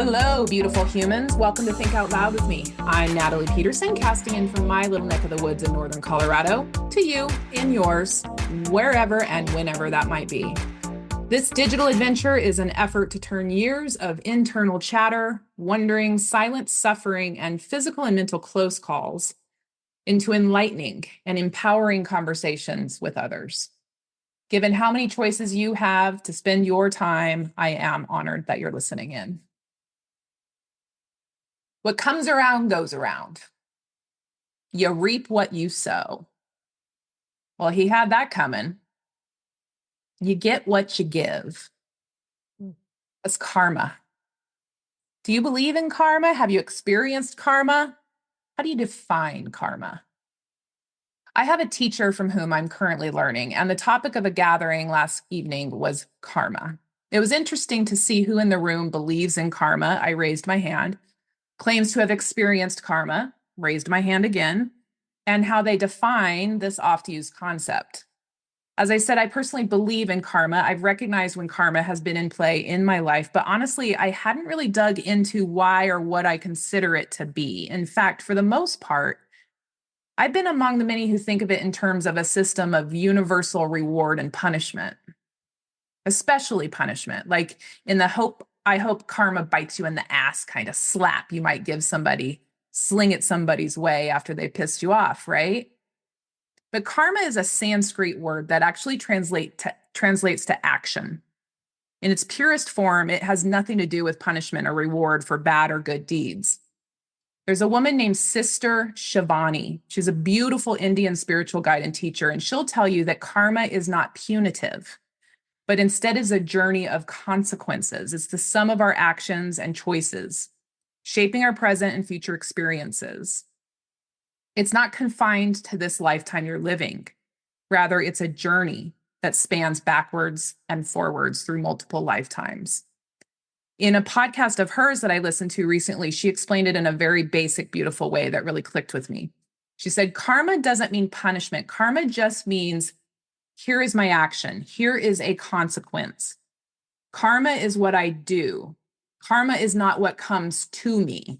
Hello, beautiful humans. Welcome to Think Out Loud with me. I'm Natalie Peterson, casting in from my little neck of the woods in northern Colorado to you in yours, wherever and whenever that might be. This digital adventure is an effort to turn years of internal chatter, wondering, silent suffering, and physical and mental close calls into enlightening and empowering conversations with others. Given how many choices you have to spend your time, I am honored that you're listening in. What comes around goes around. You reap what you sow. Well, he had that coming. You get what you give. That's karma. Do you believe in karma? Have you experienced karma? How do you define karma? I have a teacher from whom I'm currently learning, and the topic of a gathering last evening was karma. It was interesting to see who in the room believes in karma. I raised my hand. Claims to have experienced karma, raised my hand again, and how they define this oft-used concept. As I said, I personally believe in karma. I've recognized when karma has been in play in my life, but honestly, I hadn't really dug into why or what I consider it to be. In fact, for the most part, I've been among the many who think of it in terms of a system of universal reward and punishment, especially punishment, like in the I hope karma bites you in the ass kind of slap you might give somebody, sling it somebody's way after they pissed you off, right? But karma is a Sanskrit word that actually translates to action. In its purest form, it has nothing to do with punishment or reward for bad or good deeds. There's a woman named Sister Shivani. She's a beautiful Indian spiritual guide and teacher, and she'll tell you that karma is not punitive, but instead is a journey of consequences. It's the sum of our actions and choices, shaping our present and future experiences. It's not confined to this lifetime you're living. Rather, it's a journey that spans backwards and forwards through multiple lifetimes. In a podcast of hers that I listened to recently, she explained it in a very basic, beautiful way that really clicked with me. She said, karma doesn't mean punishment. Karma just means here is my action. Here is a consequence. Karma is what I do. Karma is not what comes to me.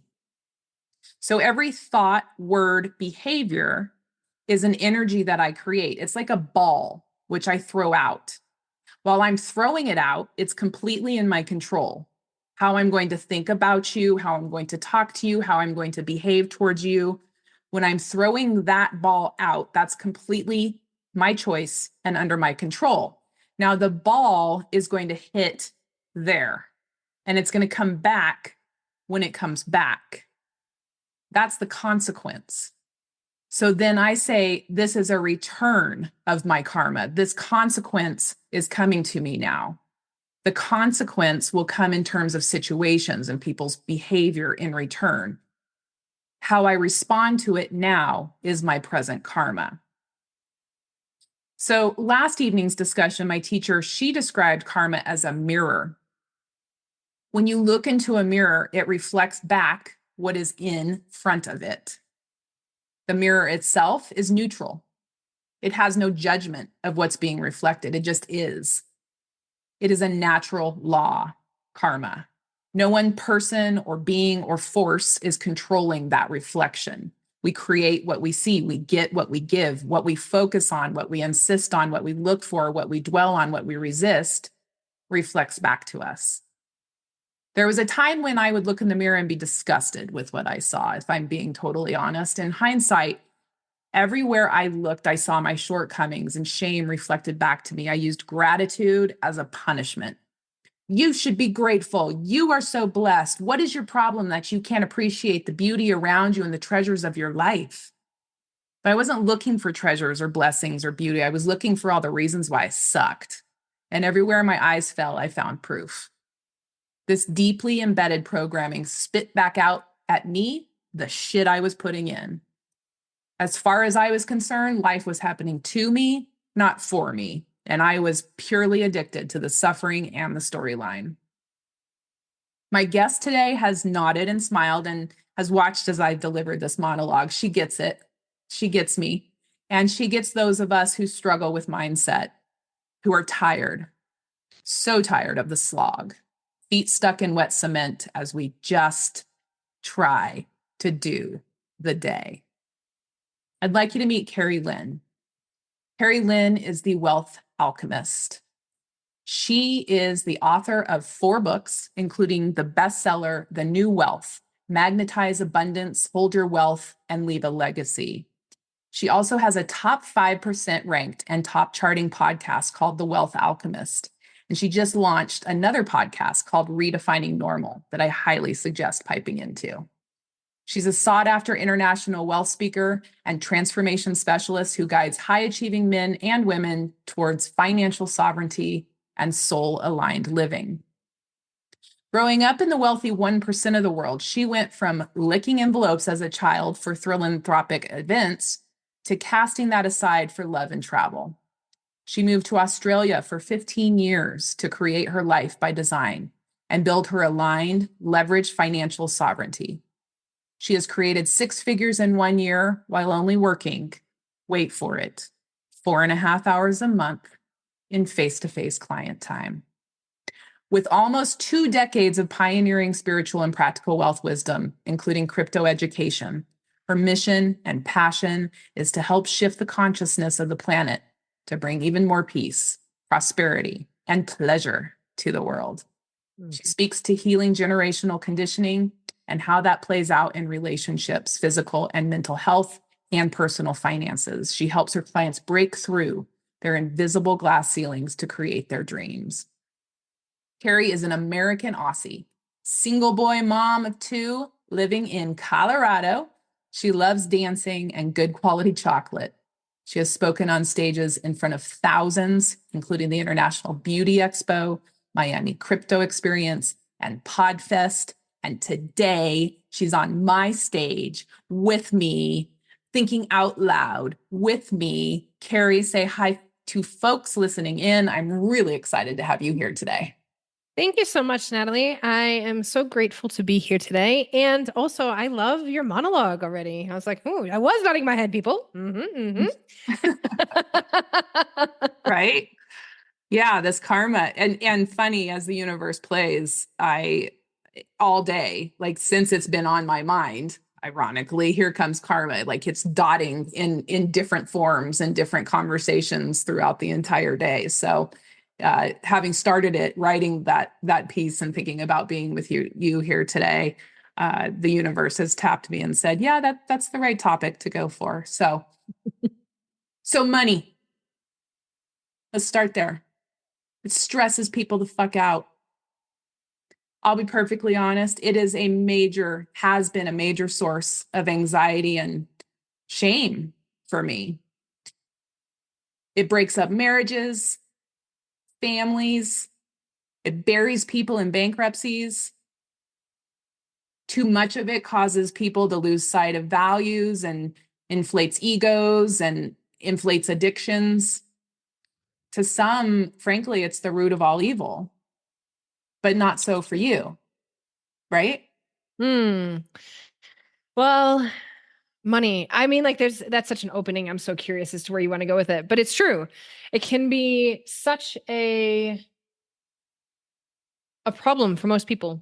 So every thought, word, behavior is an energy that I create. It's like a ball, which I throw out. While I'm throwing it out, it's completely in my control. How I'm going to think about you, how I'm going to talk to you, how I'm going to behave towards you. When I'm throwing that ball out, that's completely my choice and under my control. Now the ball is going to hit there and it's going to come back when it comes back. That's the consequence. So then I say, this is a return of my karma. This consequence is coming to me now. The consequence will come in terms of situations and people's behavior in return. How I respond to it now is my present karma. So last evening's discussion, my teacher, she described karma as a mirror. When you look into a mirror, it reflects back what is in front of it. The mirror itself is neutral. It has no judgment of what's being reflected. It just is. It is a natural law, karma. No one person or being or force is controlling that reflection. We create what we see, we get what we give, what we focus on, what we insist on, what we look for, what we dwell on, what we resist, reflects back to us. There was a time when I would look in the mirror and be disgusted with what I saw, if I'm being totally honest. In hindsight, everywhere I looked, I saw my shortcomings and shame reflected back to me. I used gratitude as a punishment. You should be grateful. You are so blessed. What is your problem that you can't appreciate the beauty around you and the treasures of your life? But I wasn't looking for treasures or blessings or beauty. I was looking for all the reasons why I sucked. And everywhere my eyes fell, I found proof. This deeply embedded programming spit back out at me the shit I was putting in. As far as I was concerned, life was happening to me, not for me. And I was purely addicted to the suffering and the storyline. My guest today has nodded and smiled and has watched as I've delivered this monologue. She gets it. She gets me. And she gets those of us who struggle with mindset, who are tired, so tired of the slog. feet stuck in wet cement as we just try to do the day. I'd like you to meet Keri Lynn. Keri Lynn is the Wealth Alchemist. She is the author of 4 books, including the bestseller, The New Wealth, Magnetize Abundance, Hold Your Wealth, and Leave a Legacy. She also has a top 5% ranked and top charting podcast called The Wealth Alchemist. And she just launched another podcast called Redefining Normal that I highly suggest piping into. She's a sought-after international wealth speaker and transformation specialist who guides high-achieving men and women towards financial sovereignty and soul-aligned living. Growing up in the wealthy 1% of the world, she went from licking envelopes as a child for philanthropic events to casting that aside for love and travel. She moved to Australia for 15 years to create her life by design and build her aligned, leveraged financial sovereignty. She has created 6 figures in 1 year while only working, wait for it, 4.5 hours a month in face-to-face client time. With almost 2 decades of pioneering spiritual and practical wealth wisdom, including crypto education, her mission and passion is to help shift the consciousness of the planet to bring even more peace, prosperity, and pleasure to the world. She speaks to healing generational conditioning and how that plays out in relationships, physical and mental health, and personal finances. She helps her clients break through their invisible glass ceilings to create their dreams. Keri is an American Aussie, single boy mom of 2, living in Colorado. She loves dancing and good quality chocolate. She has spoken on stages in front of thousands, including the International Beauty Expo, Miami Crypto Experience, and Podfest. And today she's on my stage with me, thinking out loud with me. Keri, say hi to folks listening in. I'm really excited to have you here today. Thank you so much, Natalie. I am so grateful to be here today. And also, I love your monologue already. I was like, oh, I was nodding my head, people. Right? Yeah, this karma. And funny, as the universe plays, I all day, like since it's been on my mind, ironically, here comes karma. Like it's dotting in different forms and different conversations throughout the entire day. So having started it, writing that piece and thinking about being with you here today, the universe has tapped me and said, yeah, that's the right topic to go for. So money. Let's start there. It stresses people the fuck out. I'll be perfectly honest. It is has been a major source of anxiety and shame for me. It breaks up marriages, families. It buries people in bankruptcies. Too much of it causes people to lose sight of values and inflates egos and inflates addictions. To some, frankly, it's the root of all evil, but not so for you, right? Well, money. I mean, like that's such an opening. I'm so curious as to where you want to go with it, but it's true. It can be such a problem for most people.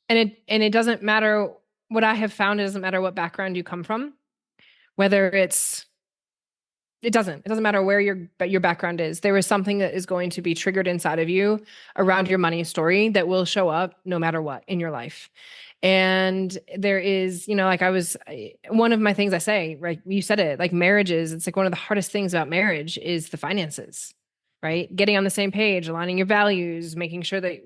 And it doesn't matter what I have found. It doesn't matter what background you come from, whether it doesn't matter where your background is. There is something that is going to be triggered inside of you around your money story that will show up no matter what in your life. And there is, like one of my things I say, right? You said it, like marriages, it's like one of the hardest things about marriage is the finances, right? Getting on the same page, aligning your values, making sure that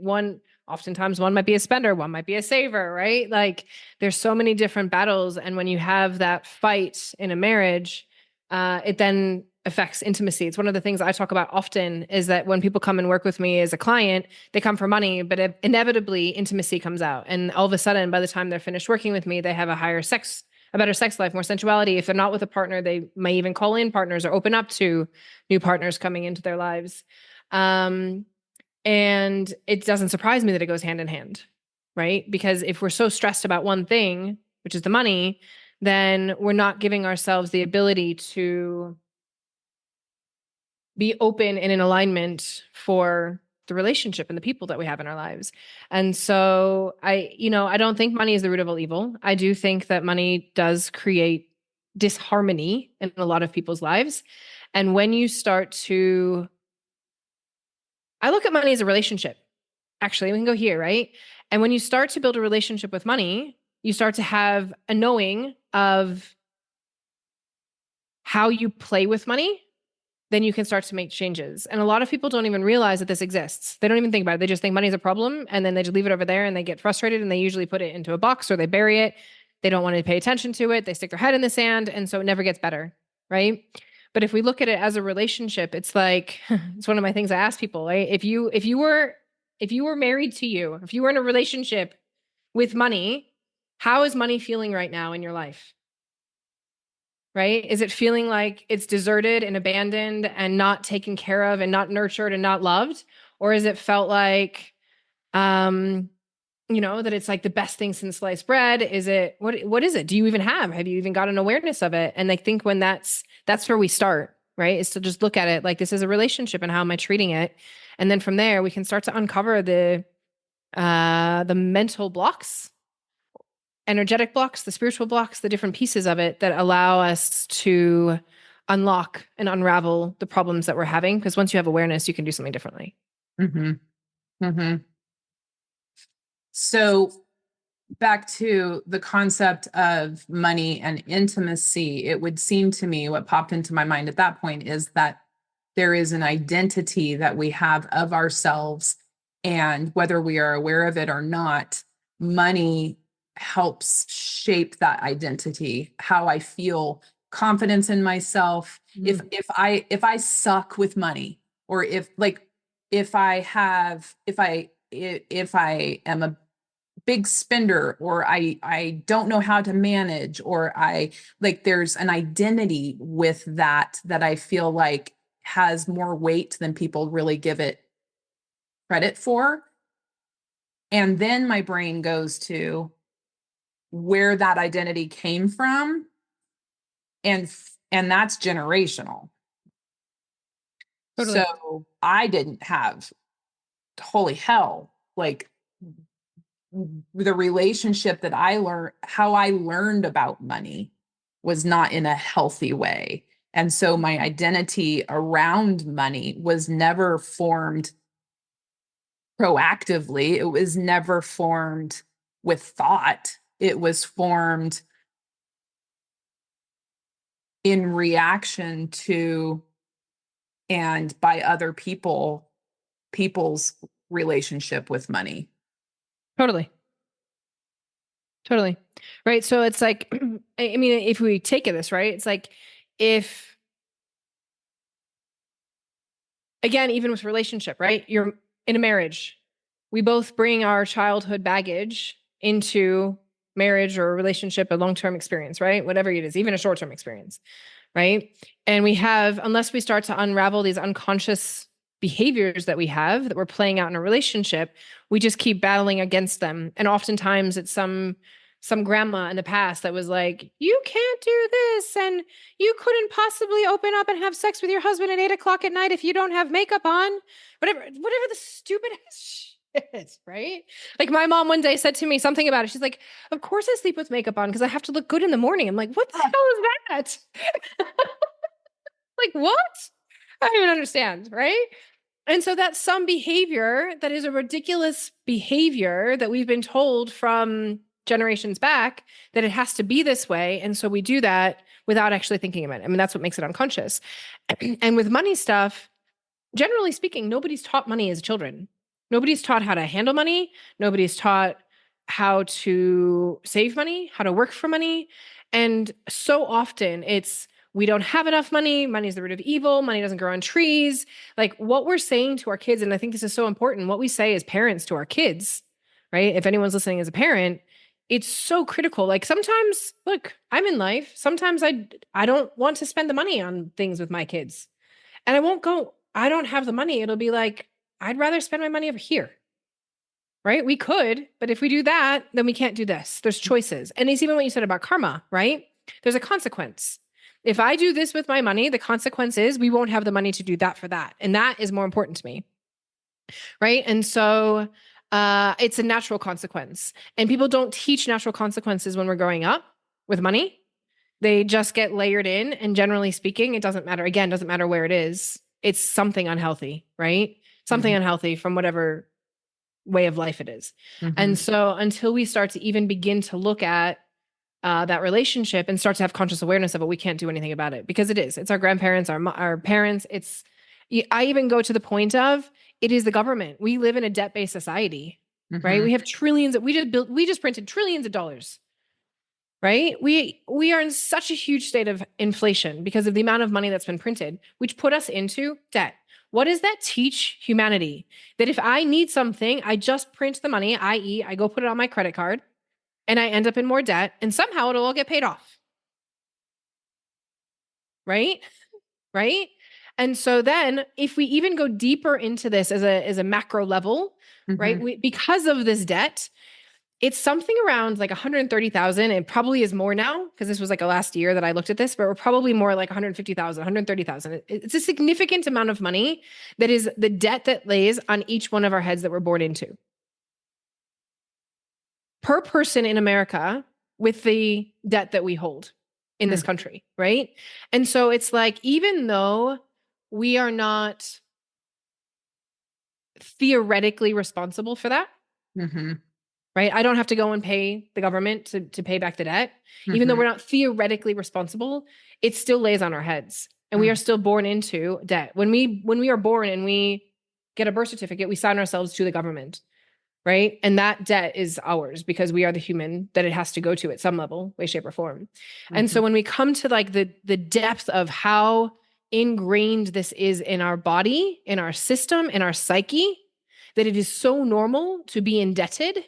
oftentimes one might be a spender, one might be a saver, right? Like there's so many different battles. And when you have that fight in a marriage, it then affects intimacy. It's one of the things I talk about often is that when people come and work with me as a client, they come for money, but inevitably intimacy comes out. And all of a sudden, by the time they're finished working with me, they have a better sex life, more sensuality. If they're not with a partner, they may even call in partners or open up to new partners coming into their lives. And it doesn't surprise me that it goes hand in hand, right? Because if we're so stressed about one thing, which is the money, then we're not giving ourselves the ability to be open and in alignment for the relationship and the people that we have in our lives. And so I don't think money is the root of all evil. I do think that money does create disharmony in a lot of people's lives. And when you start to, I look at money as a relationship. Actually, we can go here, right? And when you start to build a relationship with money, you start to have a knowing of how you play with money, then you can start to make changes. And a lot of people don't even realize that this exists. They don't even think about it. They just think money's a problem, and then they just leave it over there and they get frustrated, and they usually put it into a box or they bury it. They don't want to pay attention to it. They stick their head in the sand, and so it never gets better, right? But if we look at it as a relationship, it's like it's one of my things I ask people, right? If you were married to you, if you were in a relationship with money, how is money feeling right now in your life? Right? Is it feeling like it's deserted and abandoned and not taken care of and not nurtured and not loved? Or is it felt like, that it's like the best thing since sliced bread? Is it, what is it? Do you even have you even got an awareness of it? And I think when that's where we start, right? Is to just look at it like this is a relationship and how am I treating it? And then from there, we can start to uncover the mental blocks, energetic blocks, the spiritual blocks, the different pieces of it that allow us to unlock and unravel the problems that we're having. Because once you have awareness, you can do something differently. Mm-hmm. Mm-hmm. So back to the concept of money and intimacy, it would seem to me what popped into my mind at that point is that there is an identity that we have of ourselves. And whether we are aware of it or not, money helps shape that identity, how I feel confidence in myself. Mm. If I suck with money, or if I am a big spender, or I don't know how to manage, or there's an identity with that I feel like has more weight than people really give it credit for. And then my brain goes to where that identity came from, and that's generational. Totally. So I didn't have, holy hell, like the relationship that I learned, how I learned about money was not in a healthy way. And so my identity around money was never formed proactively. It was never formed with thought. It was formed in reaction to and by other people's relationship with money. Totally. Totally. Right. So it's like, I mean, if we take it this, right? It's like if, again, even with relationship, right? You're in a marriage. We both bring our childhood baggage into marriage or a relationship, a long-term experience, right? Whatever it is, even a short-term experience, right? And we have, unless we start to unravel these unconscious behaviors that we have that we're playing out in a relationship, we just keep battling against them. And oftentimes it's some grandma in the past that was like, you can't do this, and you couldn't possibly open up and have sex with your husband at 8 o'clock at night if you don't have makeup on. Whatever the stupid shit, right? Like my mom one day said to me something about it. She's like, of course I sleep with makeup on because I have to look good in the morning. I'm like, what the hell is that? Like, what? I don't even understand, right? And so that's some behavior that is a ridiculous behavior that we've been told from generations back that it has to be this way. And so we do that without actually thinking about it. I mean, that's what makes it unconscious. And with money stuff, generally speaking, nobody's taught money as children. Nobody's taught how to handle money. Nobody's taught how to save money, how to work for money. And so often it's, we don't have enough money. Money is the root of evil. Money doesn't grow on trees. Like what we're saying to our kids, and I think this is so important, what we say as parents to our kids, right? If anyone's listening as a parent, it's so critical. Like sometimes, look, I'm in life. Sometimes I don't want to spend the money on things with my kids. And I won't go, I don't have the money. It'll be like, I'd rather spend my money over here. Right? We could, but if we do that, then we can't do this. There's choices. And it's even what you said about karma, right? There's a consequence. If I do this with my money, the consequence is we won't have the money to do that for that. And that is more important to me. right? And so it's a natural consequence. And people don't teach natural consequences when we're growing up with money. They just get layered in. And generally speaking, it doesn't matter. Again, doesn't matter where it is. It's something unhealthy, right? Something Mhm. unhealthy from whatever way of life it is. And Mhm. so until we start to even begin to look at that relationship and start to have conscious awareness of it, we can't do anything about it because it's our grandparents, our parents. I even go to the point of it is the government. We live in a debt-based society, right? Mhm. We have trillions of, we just printed trillions of dollars, right? We are in such a huge state of inflation because of the amount of money that's been printed, which put us into debt. What does that teach humanity? That if I need something, I just print the money, i.e., I go put it on my credit card and I end up in more debt and somehow it'll all get paid off. Right? Right? And so then if we even go deeper into this as a macro level, right? Mhm. Because of this debt, it's something around like 130,000. It probably is more now because this was like a last year that I looked at this, but we're probably more like 150,000, 130,000. It's a significant amount of money that is the debt that lays on each one of our heads that we're born into. Per person in America with the debt that we hold in this Mhm. country, right? And so it's like, even though we are not theoretically responsible for that, Mhm. right? I don't have to go and pay the government to pay back the debt. Even though Mhm. we're not theoretically responsible, it still lays on our heads. And we are Mhm. still born into debt. When we are born and we get a birth certificate, we sign ourselves to the government, right? And that debt is ours because we are the human that it has to go to at some level, way, shape, or form. And so Mhm. when we come to like the depth of how ingrained this is in our body, in our system, in our psyche, that it is so normal to be indebted,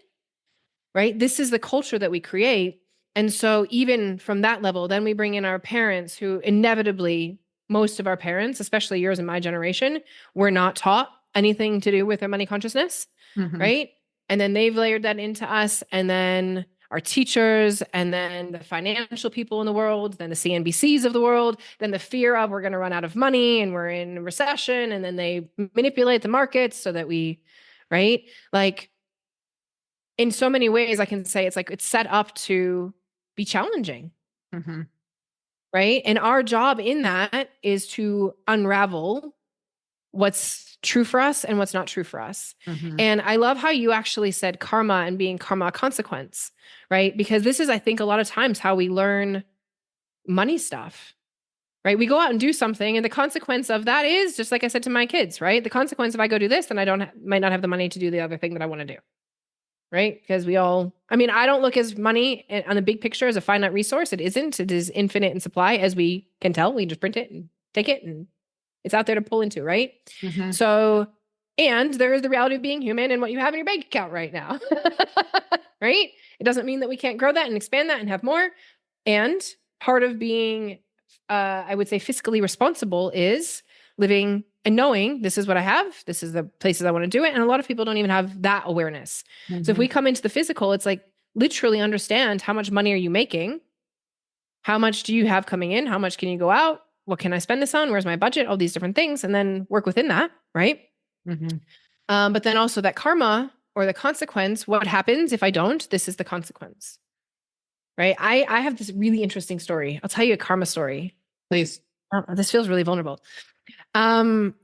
right? This is the culture that we create. And so even from that level, then we bring in our parents who inevitably, most of our parents, especially yours and my generation, were not taught anything to do with their money consciousness, Mhm. right? And then they've layered that into us. And then our teachers, and then the financial people in the world, then the CNBCs of the world, then the fear of we're going to run out of money and we're in recession. And then they manipulate the markets so that we, right? Like, in so many ways, I can say it's like it's set up to be challenging, Mhm. right? And our job in that is to unravel what's true for us and what's not true for us. Mhm. And I love how you actually said karma and being karma a consequence, right? Because this is, I think, a lot of times how we learn money stuff, right? We go out and do something, and the consequence of that is just like I said to my kids, right? The consequence if I go do this, then I don't might not have the money to do the other thing that I want to do. Right? Because I don't look as money on the big picture as a finite resource. It isn't. It is infinite in supply, as we can tell. We just print it and take it, and it's out there to pull into, right? Mhm. So, and there is the reality of being human and what you have in your bank account right now, right? It doesn't mean that we can't grow that and expand that and have more. And part of being, I would say, fiscally responsible is living and knowing this is what I have, this is the places I want to do it. And a lot of people don't even have that awareness. So if we Mhm. come into the physical, it's like literally understand how much money are you making? How much do you have coming in? How much can you go out? What can I spend this on? Where's my budget? All these different things, and then work within that, right? Mhm. But then also that karma or the consequence, what happens if I don't? This is the consequence, right? I have this really interesting story. I'll tell you a karma story. Please. This feels really vulnerable. Um,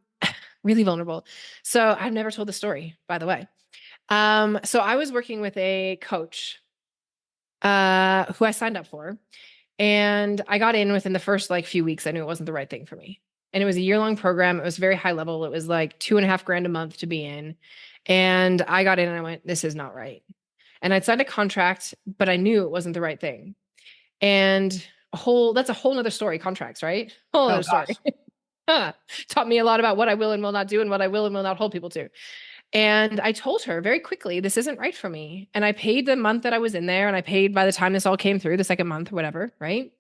really vulnerable. So I've never told the story, by the way. So I was working with a coach who I signed up for, and I got in within the first like few weeks. I knew it wasn't the right thing for me. And it was a year-long program. It was very high level. It was like 2.5 grand a month to be in. And I got in and I went, this is not right. And I'd signed a contract, but I knew it wasn't the right thing. And that's a whole nother story, contracts, right? Whole Oh other story. gosh. Taught me a lot about what I will and will not do and what I will and will not hold people to. And I told her very quickly, this isn't right for me. And I paid the month that I was in there, and I paid by the time this all came through, the second month or whatever, right?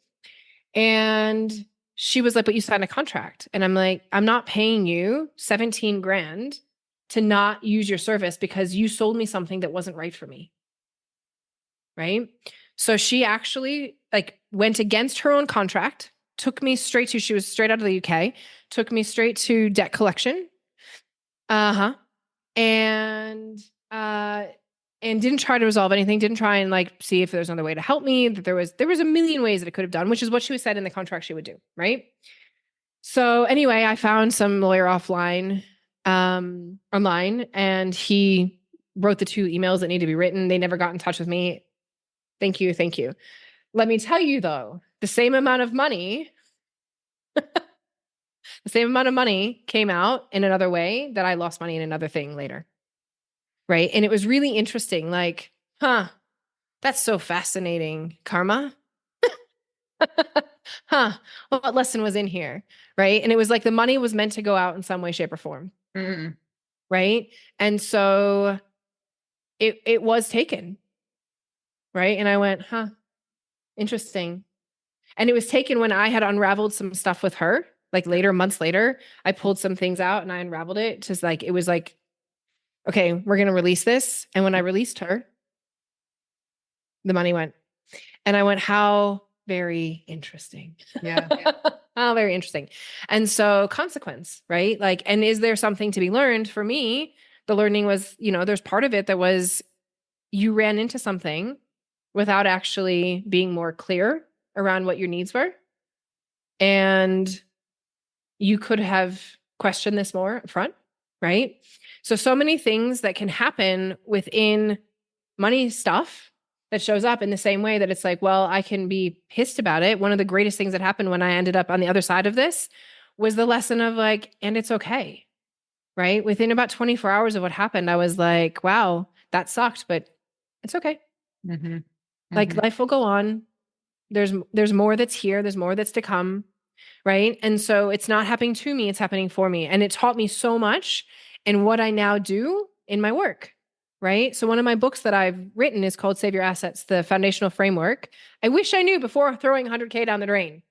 And she was like, but you signed a contract. And I'm like, I'm not paying you 17 grand to not use your service because you sold me something that wasn't right for me. Right. So she actually like went against her own contract, she was straight out of the UK, took me straight to debt collection. Uh huh. and didn't try to resolve anything, didn't try and like see if there's another way to help me, that there was a million ways that it could have done, which is what she was said in the contract she would do, right? So anyway, I found some lawyer online, and he wrote the 2 emails that need to be written. They never got in touch with me. Thank you. Thank you. Let me tell you though, the same amount of money came out in another way that I lost money in another thing later. Right. And it was really interesting. Like, that's so fascinating. Karma. What lesson was in here? Right. And it was like the money was meant to go out in some way, shape, or form. Mm. Right. And so it was taken. Right. And I went, interesting. And it was taken when I had unraveled some stuff with her. Like later, months later, I pulled some things out and I unraveled it. Just like, it was like, okay, we're going to release this. And when I released her, the money went. And I went, how very interesting. Yeah. How very interesting. And so consequence, right? Like, and is there something to be learned? For me, the learning was, there's part of it that was you ran into something without actually being more clear around what your needs were. And you could have questioned this more up front, right? So many things that can happen within money stuff that shows up in the same way that it's like, well, I can be pissed about it. One of the greatest things that happened when I ended up on the other side of this was the lesson of like, and it's okay, right? Within about 24 hours of what happened, I was like, wow, that sucked, but it's okay. Mm-hmm. Like life will go on. There's more that's here. There's more that's to come. Right. And so it's not happening to me. It's happening for me. And it taught me so much in what I now do in my work. Right. So one of my books that I've written is called Save Your Assets, the Foundational Framework. I wish I knew before throwing 100K down the drain.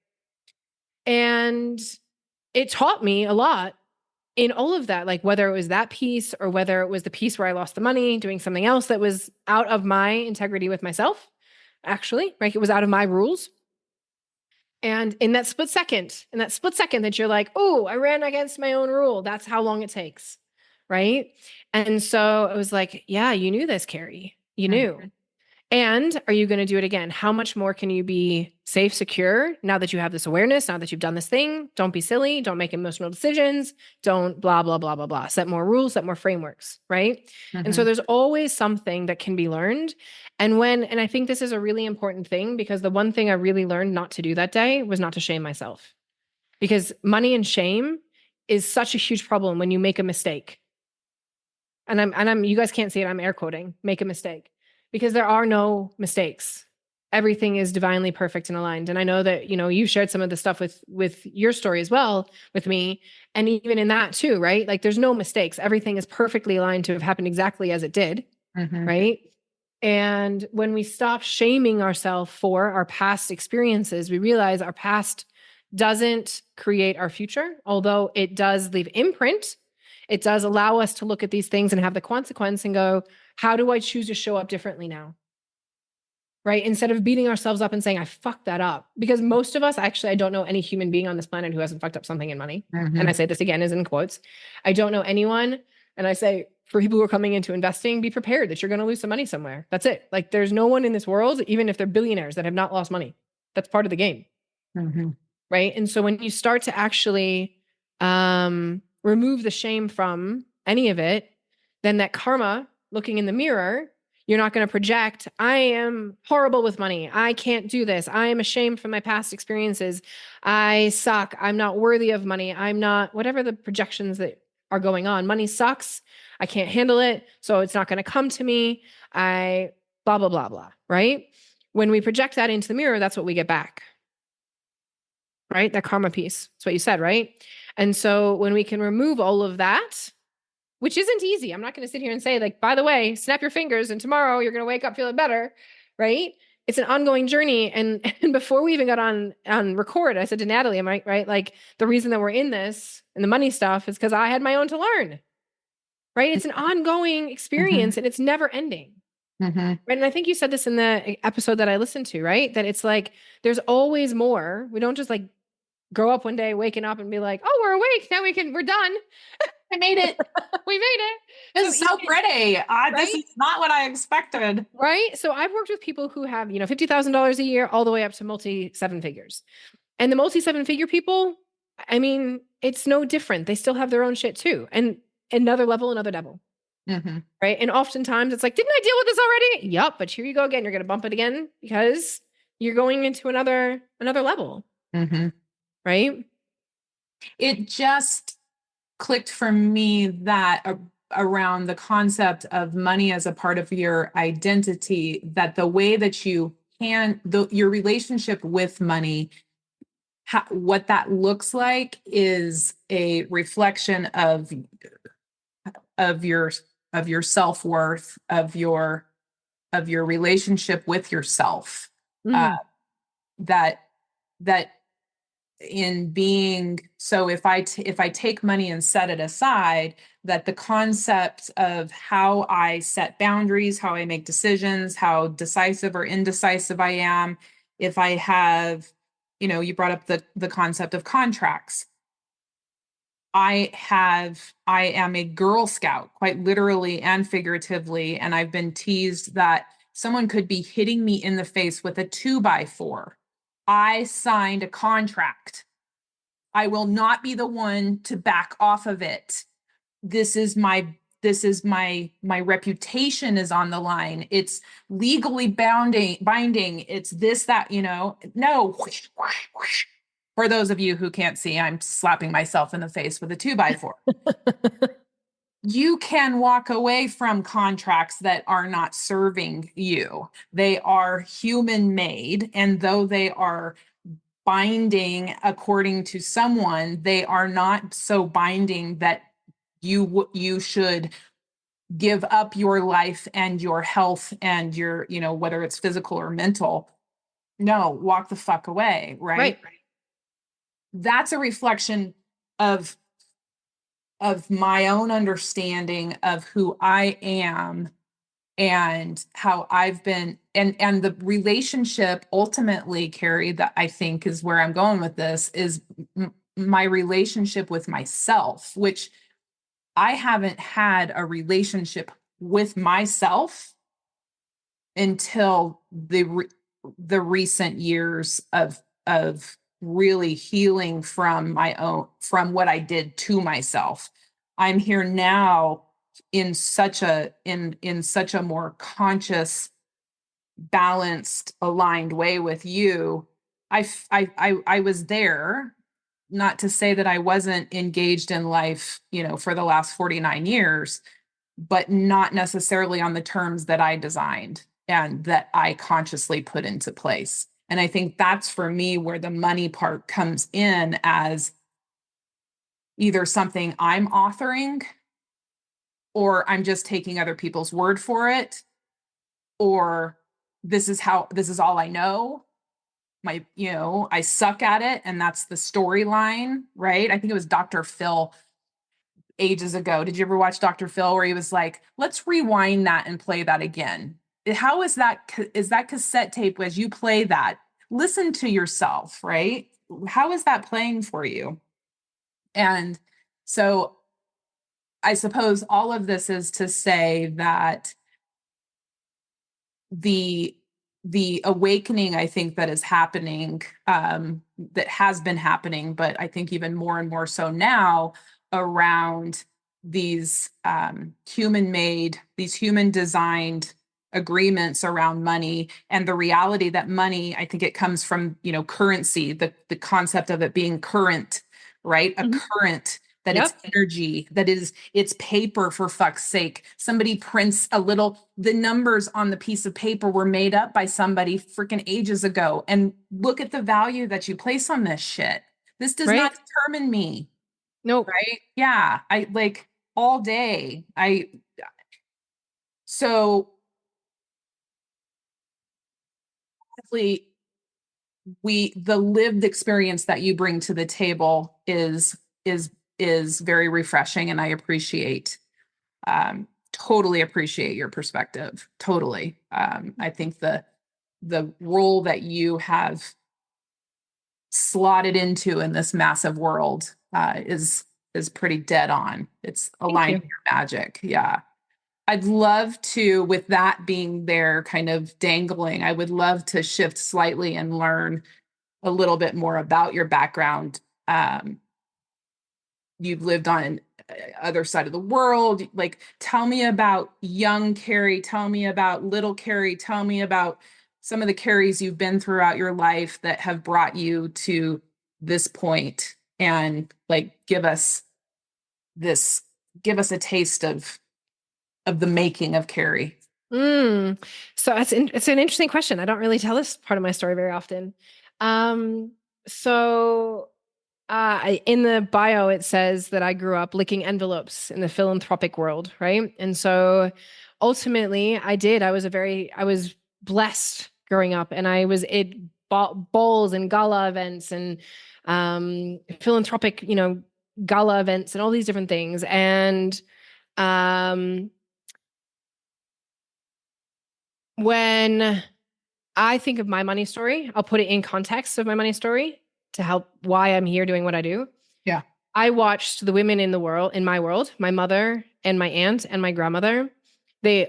And it taught me a lot in all of that, like whether it was that piece or whether it was the piece where I lost the money, doing something else that was out of my integrity with myself, actually, right? It was out of my rules. And in that split second that you're like, oh, I ran against my own rule. That's how long it takes. Right. And so I was like, yeah, you knew this, Keri. You knew. And are you going to do it again? How much more can you be safe, secure now that you have this awareness, now that you've done this thing? Don't be silly. Don't make emotional decisions. Don't blah, blah, blah, blah, blah. Set more rules, set more frameworks. Right. And so there's always something that can be learned. And I think this is a really important thing, because the one thing I really learned not to do that day was not to shame myself, because money and shame is such a huge problem when you make a mistake. And you guys can't see it. I'm air quoting, make a mistake, because there are no mistakes. Everything is divinely perfect and aligned. And I know that, you've shared some of the stuff with your story as well with me. And even in that too, right? Like there's no mistakes. Everything is perfectly aligned to have happened exactly as it did. Right. And when we stop shaming ourselves for our past experiences, we realize our past doesn't create our future, although it does leave imprint. It does allow us to look at these things and have the consequence and go, how do I choose to show up differently now? Right? Instead of beating ourselves up and saying, I fucked that up. Because most of us, actually, I don't know any human being on this planet who hasn't fucked up something in money. And I say this again as in quotes. I don't know anyone. And I say, for people who are coming into investing, be prepared that you're going to lose some money somewhere. That's it. Like there's no one in this world, even if they're billionaires, that have not lost money. That's part of the game. Right? And so when you start to actually remove the shame from any of it, then that karma, looking in the mirror, you're not going to project, I am horrible with money. I can't do this. I am ashamed from my past experiences. I suck. I'm not worthy of money. I'm not, whatever the projections that are going on. Money sucks. I can't handle it. So it's not going to come to me. I blah, blah, blah, blah. Right? When we project that into the mirror, that's what we get back. Right? That karma piece. That's what you said, right? And so when we can remove all of that, which isn't easy. I'm not going to sit here and say, like, by the way, snap your fingers and tomorrow you're going to wake up feeling better, right? It's an ongoing journey. And before we even got on record, I said to Natalie, am I right? Like the reason that we're in this and the money stuff is because I had my own to learn, right? It's an ongoing experience and it's never ending. Right. And I think you said this in the episode that I listened to, right? That it's like, there's always more. We don't just like grow up one day, waking up and be like, oh, we're awake. Now we're done. I made it. We made it. This is so pretty. This right? is not what I expected. Right. So I've worked with people who have, $50,000 a year all the way up to multi seven figures. And the multi seven figure people, I mean, it's no different. They still have their own shit too. And another level, another devil. Mm-hmm. Right. And oftentimes it's like, didn't I deal with this already? Yup. But here you go again. You're going to bump it again because you're going into another level. Mm-hmm. Right. It just clicked for me that around the concept of money as a part of your identity, that the way that you your relationship with money, what that looks like is a reflection of your self-worth, of your relationship with yourself. Mm-hmm. That that in being, so if I take money and set it aside, that the concept of how I set boundaries, how I make decisions, how decisive or indecisive I am, if I have, you brought up the concept of contracts. I am a Girl Scout, quite literally and figuratively, and I've been teased that someone could be hitting me in the face with a 2x4. I signed a contract. I will not be the one to back off of it. This is my reputation is on the line. It's legally binding. It's this, that, no. For those of you who can't see, I'm slapping myself in the face with a 2x4. You can walk away from contracts that are not serving you. They are human made, and though they are binding according to someone, they are not so binding that you should give up your life and your health and your, whether it's physical or mental. No, walk the fuck away, right? That's a reflection of my own understanding of who I am and how I've been, and the relationship ultimately, Keri, that I think is where I'm going with this, is my relationship with myself, which I haven't had a relationship with myself until the recent years of really healing from what I did to myself. I'm here now in such a more conscious, balanced, aligned way with you. I was there, not to say that I wasn't engaged in life, for the last 49 years, but not necessarily on the terms that I designed and that I consciously put into place. And I think that's for me where the money part comes in, as either something I'm authoring, or I'm just taking other people's word for it, or this is all I know. I suck at it. And that's the storyline, right? I think it was Dr. Phil ages ago. Did you ever watch Dr. Phil, where he was like, let's rewind that and play that again? How is that cassette tape, as you play that, listen to yourself, right? How is that playing for you? And so I suppose all of this is to say that the awakening, I think, that is happening, that has been happening, but I think even more and more so now, around these human designed agreements around money, and the reality that money, I think it comes from, currency, the concept of it being current, right? A current, that it's energy, it's paper, for fuck's sake. Somebody prints the numbers on the piece of paper were made up by somebody freaking ages ago. And look at the value that you place on this shit. This does not determine me. Nope. Right? Yeah. I like all day. So the lived experience that you bring to the table is very refreshing, and I totally appreciate your perspective. Totally. I think the role that you have slotted into in this massive world is is pretty dead on. It's Thank aligning you. your magic. Yeah. I'd love to, with that being there kind of dangling, I would love to shift slightly and learn a little bit more about your background. You've lived on other side of the world. Like, tell me about young Keri. Tell me about little Keri. Tell me about some of the Keris you've been throughout your life that have brought you to this point, and like this, give us a taste of the making of Keri. Mm. So it's an interesting question. I don't really tell this part of my story very often. Um, so in the bio, it says that I grew up licking envelopes in the philanthropic world, right? And so ultimately, I did. I was blessed growing up, and I was at balls and gala events and philanthropic, gala events and all these different things. And um, when I think of my money story, I'll put it in context of my money story to help why I'm here doing what I do. Yeah. I watched the women in my world, my mother and my aunt and my grandmother. My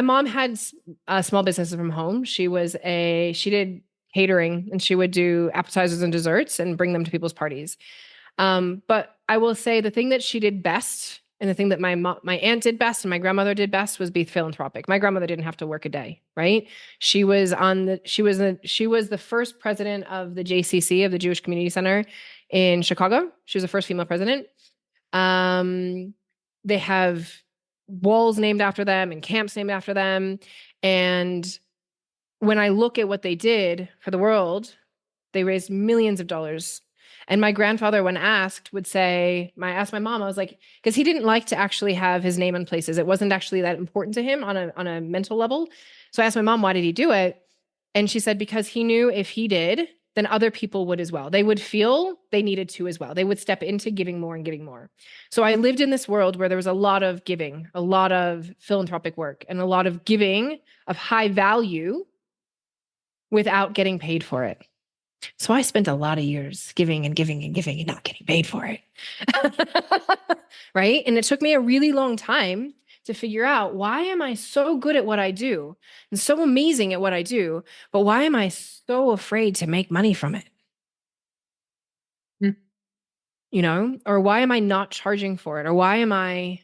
mom had small businesses from home. She did catering, and she would do appetizers and desserts and bring them to people's parties. But I will say the thing that she did best, and the thing that my aunt did best and my grandmother did best, was be philanthropic. My grandmother didn't have to work a day, right? She was the first president of the JCC, of the Jewish Community Center in Chicago. She was the first female president. They have walls named after them and camps named after them. And when I look at what they did for the world, they raised millions of dollars. And my grandfather, when asked, would say, I asked my mom, I was like, because he didn't like to actually have his name in places. It wasn't actually that important to him on a mental level. So I asked my mom, why did he do it? And she said, because he knew if he did, then other people would as well. They would feel they needed to as well. They would step into giving more and giving more. So I lived in this world where there was a lot of giving, a lot of philanthropic work, and a lot of giving of high value without getting paid for it. So I spent a lot of years giving and giving and giving and not getting paid for it. Right? And it took me a really long time to figure out, why am I so good at what I do and so amazing at what I do, but why am I so afraid to make money from it? Or why am I not charging for it? Or why am I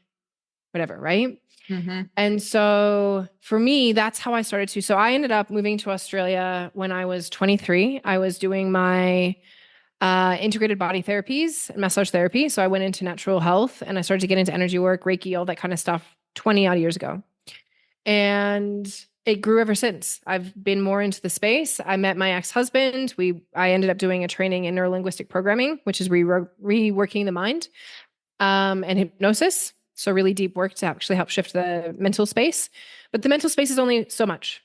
whatever, right? Mm-hmm. And so for me, that's how I started to. So I ended up moving to Australia when I was 23. I was doing my integrated body therapies and massage therapy. So I went into natural health, and I started to get into energy work, Reiki, all that kind of stuff 20 odd years ago. And it grew ever since. I've been more into the space. I met my ex-husband. I ended up doing a training in neurolinguistic programming, which is reworking the mind, and hypnosis. So really deep work to actually help shift the mental space. But the mental space is only so much,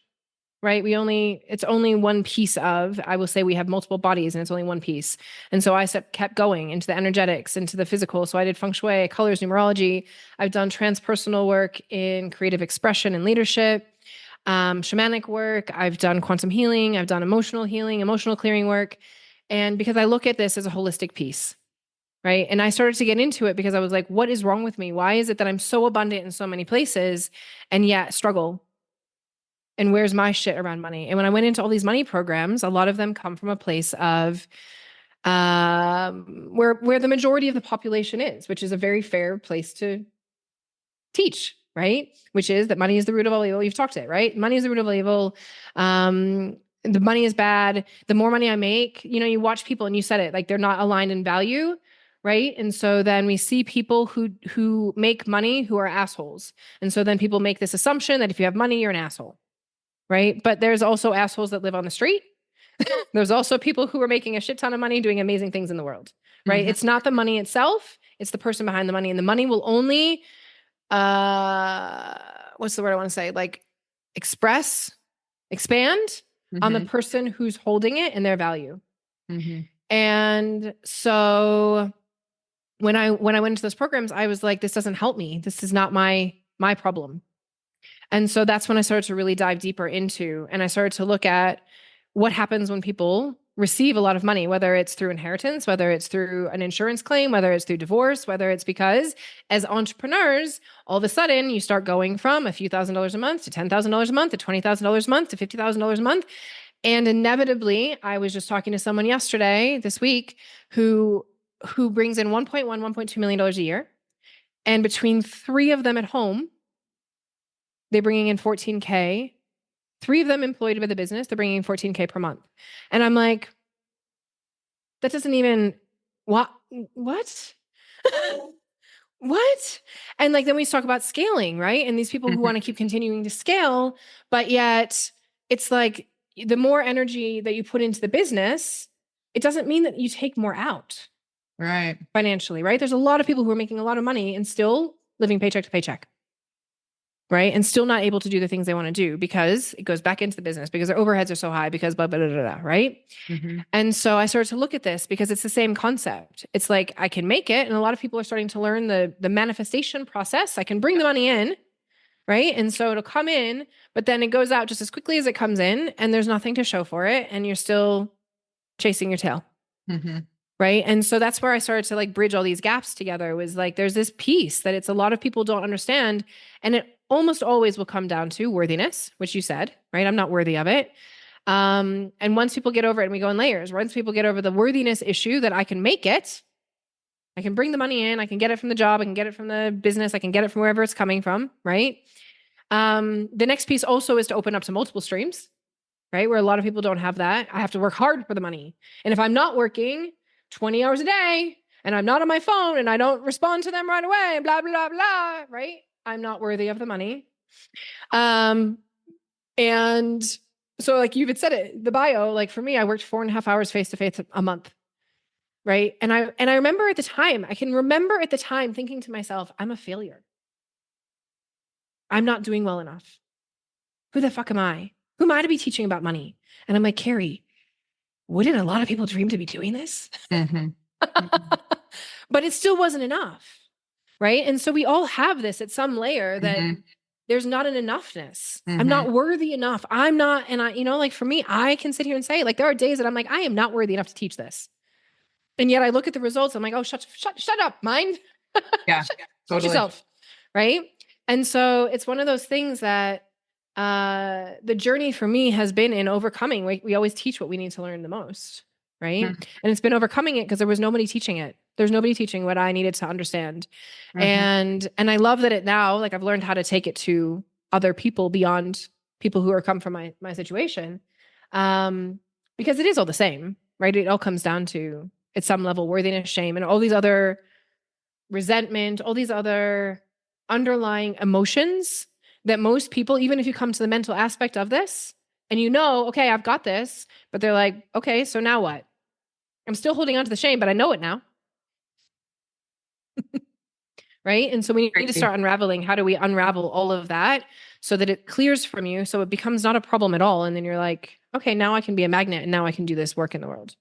right? It's only one piece of, I will say we have multiple bodies, and it's only one piece. And so I kept going into the energetics, into the physical. So I did feng shui, colors, numerology. I've done transpersonal work in creative expression and leadership, shamanic work. I've done quantum healing. I've done emotional healing, emotional clearing work. And because I look at this as a holistic piece, right? And I started to get into it because I was like, what is wrong with me? Why is it that I'm so abundant in so many places and yet struggle? And where's my shit around money? And when I went into all these money programs, a lot of them come from a place of where the majority of the population is, which is a very fair place to teach, right? Which is that money is the root of all evil. You've talked it, right? Money is the root of all evil. The money is bad. The more money I make, you watch people, and you said it, like, they're not aligned in value, right? And so then we see people who make money who are assholes. And so then people make this assumption that if you have money, you're an asshole, right? But there's also assholes that live on the street. There's also people who are making a shit ton of money doing amazing things in the world, right? Mm-hmm. It's not the money itself, it's the person behind the money. And the money will only what's the word I want to say? Like, expand on the person who's holding it and their value. Mm-hmm. And so when I went into those programs, I was like, this doesn't help me. This is not my problem. And so that's when I started to really dive deeper into, and I started to look at what happens when people receive a lot of money, whether it's through inheritance, whether it's through an insurance claim, whether it's through divorce, whether it's because as entrepreneurs, all of a sudden you start going from a few $1,000s a month to $10,000 a month to $20,000 a month to $50,000 a month. And inevitably, I was just talking to someone this week, who brings in $1.2 million a year. And between 3 of them at home, they're bringing in $14K. 3 of them employed by the business, they're bringing in $14K per month. And I'm like, that doesn't even, what? What? And like, then we talk about scaling, right? And these people who want to keep continuing to scale, but yet it's like the more energy that you put into the business, it doesn't mean that you take more out. Right. Financially, right? There's a lot of people who are making a lot of money and still living paycheck to paycheck. Right. And still not able to do the things they want to do because it goes back into the business, because their overheads are so high, because blah, blah, blah, blah, blah, right? And so I started to look at this because it's the same concept. It's like, I can make it. And a lot of people are starting to learn the manifestation process. I can bring the money in, right? And so it'll come in, but then it goes out just as quickly as it comes in, and there's nothing to show for it. And you're still chasing your tail. Right. And so that's where I started to like bridge all these gaps together, was like, there's this piece that it's a lot of people don't understand. And it almost always will come down to worthiness, which you said, right? I'm not worthy of it. And once people get over it, and we go in layers, once people get over the worthiness issue, that I can make it, I can bring the money in, I can get it from the job, I can get it from the business, I can get it from wherever it's coming from. Right. The next piece also is to open up to multiple streams, right? Where a lot of people don't have that. I have to work hard for the money. And if I'm not working 20 hours a day and I'm not on my phone and I don't respond to them right away, blah, blah, blah, right? I'm not worthy of the money. And so like you had said it, the bio, like for me, I worked 4.5 hours face-to-face a month. Right. And I remember at the time, I can remember at the time thinking to myself, I'm a failure. I'm not doing well enough. Who the fuck am I? Who am I to be teaching about money? And I'm like, Keri, wouldn't a lot of people dream to be doing this? But it still wasn't enough. Right. And so we all have this at some layer that there's not an enoughness. I'm not worthy enough. I'm not. And I, like for me, I can sit here and say, like, there are days that I'm like, I am not worthy enough to teach this. And yet I look at the results. I'm like, oh, shut up, mind. Yeah. Shut yourself. Right. And so it's one of those things that the journey for me has been in overcoming. We always teach what we need to learn the most. Right. And it's been overcoming it because there was nobody teaching it. There's nobody teaching what I needed to understand. And I love that it now, like I've learned how to take it to other people beyond people who are come from my situation. Because it is all the same, right? It all comes down to, at some level, worthiness, shame, and all these other resentment, all these other underlying emotions that most people, even if you come to the mental aspect of this and okay, I've got this, but they're like, okay, so now what? I'm still holding on to the shame, but I know it now. Right. And so we need to start unraveling. How do we unravel all of that so that it clears from you, so it becomes not a problem at all? And then you're like, okay, now I can be a magnet, and now I can do this work in the world.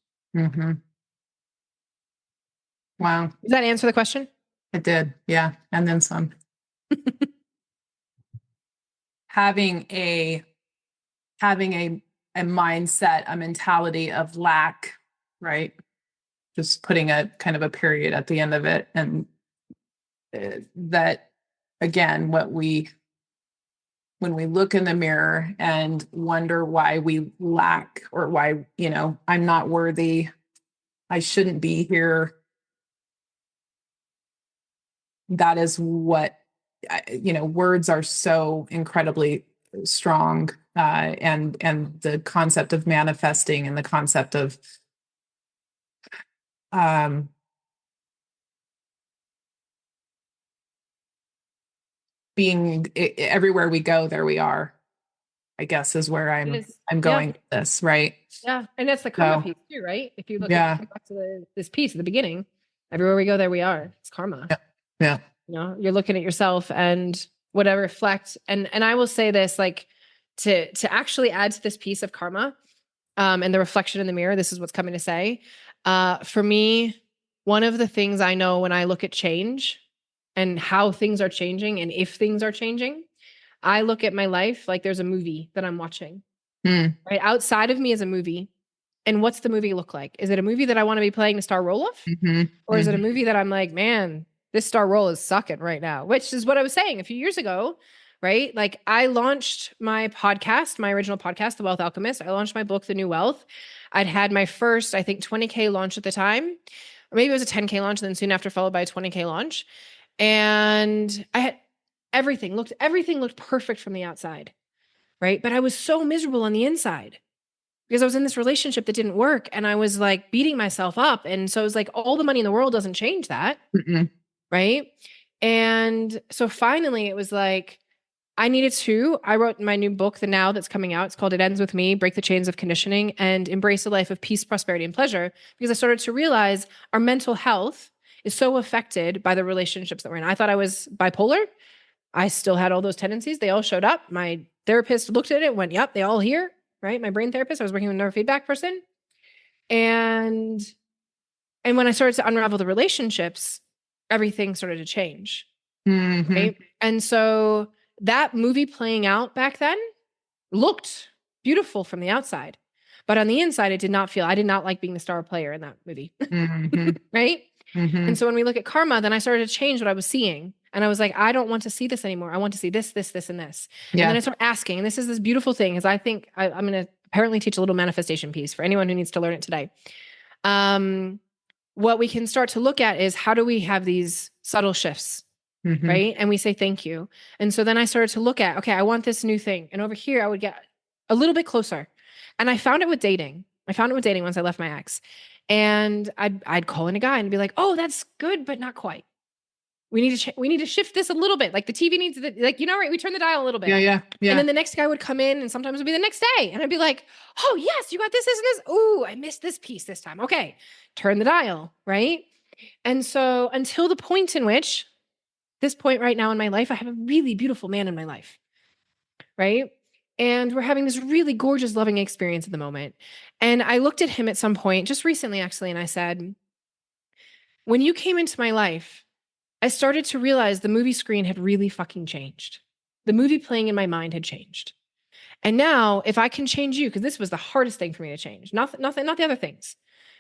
Wow. Does that answer the question? It did. Yeah. And then some. Having a mindset, a mentality of lack, right? Just putting a kind of a period at the end of it. And that, again, when we look in the mirror and wonder why we lack, or why, I'm not worthy, I shouldn't be here. That is what, words are so incredibly strong. And the concept of manifesting, and the concept of, being everywhere we go, there we are, I guess, is where I'm going with this, right? Yeah. And that's the karma piece too, right? If you look at back to this piece at the beginning, everywhere we go, there we are. It's karma. Yeah. You're looking at yourself and whatever reflect. And I will say this, like, to actually add to this piece of karma, and the reflection in the mirror, this is what's coming to say. For me, one of the things I know when I look at change and how things are changing, and if things are changing, I look at my life like there's a movie that I'm watching. Right? Outside of me is a movie, And what's the movie look like? Is it a movie that I want to be playing the star role of? Or is it a movie that I'm like, man, this star role is sucking right now, which is what I was saying a few years ago, right? Like I launched my podcast, my original podcast, The Wealth Alchemist. I launched my book, The New Wealth. I'd had my first, I think, 20K launch at the time, or maybe it was a 10K launch, and then soon after followed by a 20K launch. And I had everything looked perfect from the outside, right? But I was so miserable on the inside because I was in this relationship that didn't work and I was like beating myself up. And so it was like all the money in the world doesn't change that. Right. And so finally it was like, I wrote my new book, The Now, that's coming out. It's called It Ends With Me, Break the Chains of Conditioning and Embrace a Life of Peace, Prosperity, and Pleasure. Because I started to realize our mental health is so affected by the relationships that we're in. I thought I was bipolar. I still had all those tendencies. They all showed up. My therapist looked at it, went, yep, they all here. Right? My brain therapist, I was working with a neurofeedback person. And when I started to unravel the relationships, everything started to change. Right? And so that movie playing out back then looked beautiful from the outside. But on the inside, I did not like being the star player in that movie. Right? And so when we look at karma, then I started to change what I was seeing. And I was like, I don't want to see this anymore. I want to see this, this, this, and this. Yeah. And then I started asking, and this is this beautiful thing, is I think I'm going to apparently teach a little manifestation piece for anyone who needs to learn it today. What we can start to look at is how do we have these subtle shifts, right? And we say, thank you. And so then I started to look at, okay, I want this new thing. And over here, I would get a little bit closer. And I found it with dating. Once I left my ex. And I'd call in a guy and be like, oh, that's good, but not quite. We need to shift this a little bit. Like the TV needs to, like, right? We turn the dial a little bit. Yeah. And then the next guy would come in and sometimes it would be the next day. And I'd be like, oh yes, you got this, and this. Ooh, I missed this piece this time. Okay. Turn the dial. Right. And so until the point in which this point right now in my life, I have a really beautiful man in my life. Right. And we're having this really gorgeous, loving experience at the moment. And I looked at him at some point just recently, actually, and I said, when you came into my life, I started to realize the movie screen had really fucking changed. The movie playing in my mind had changed. And now if I can change you, because this was the hardest thing for me to change, not the other things,